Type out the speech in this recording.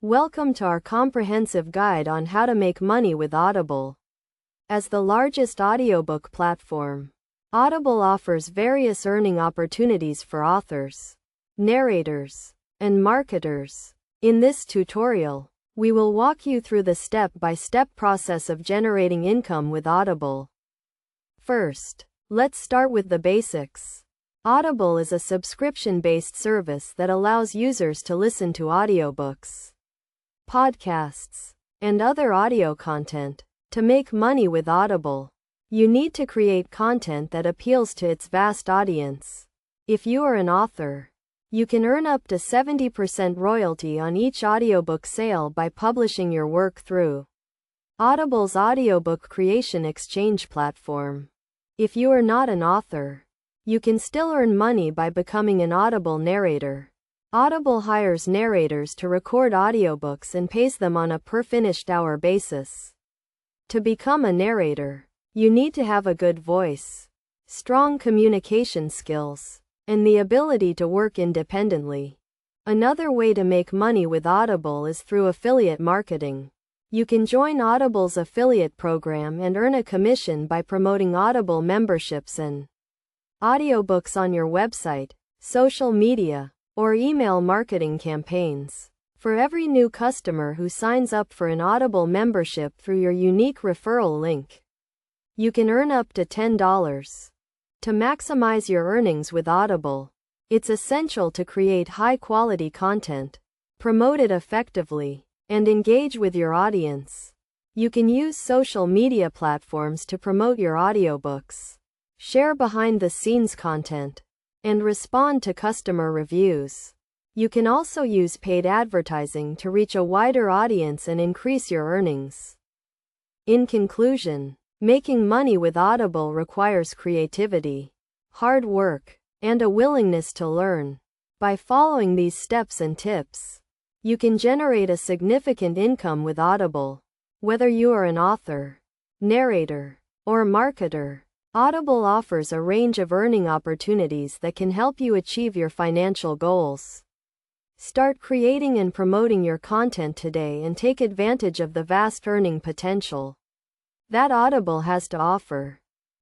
Welcome to our comprehensive guide on how to make money with Audible. As the largest audiobook platform, Audible offers various earning opportunities for authors, narrators, and marketers. In this tutorial, we will walk you through the step-by-step process of generating income with Audible. First, let's start with the basics. Audible is a subscription-based service that allows users to listen to audiobooks, podcasts, and other audio content. To make money with Audible, you need to create content that appeals to its vast audience. If you are an author, you can earn up to 70% royalty on each audiobook sale by publishing your work through Audible's audiobook creation exchange platform. If you are not an author, you can still earn money by becoming an Audible narrator. Audible hires narrators to record audiobooks and pays them on a per-finished hour basis. To become a narrator, you need to have a good voice, strong communication skills, and the ability to work independently. Another way to make money with Audible is through affiliate marketing. You can join Audible's affiliate program and earn a commission by promoting Audible memberships and audiobooks on your website, social media, or email marketing campaigns. For every new customer who signs up for an Audible membership through your unique referral link, you can earn up to $10. To maximize your earnings with Audible, it's essential to create high-quality content, promote it effectively, and engage with your audience. You can use social media platforms to promote your audiobooks, share behind-the-scenes content, and respond to customer reviews. You can also use paid advertising to reach a wider audience and increase your earnings. In conclusion, making money with Audible requires creativity, hard work, and a willingness to learn. By following these steps and tips, you can generate a significant income with Audible. Whether you are an author, narrator, or marketer, Audible offers a range of earning opportunities that can help you achieve your financial goals. Start creating and promoting your content today and take advantage of the vast earning potential that Audible has to offer.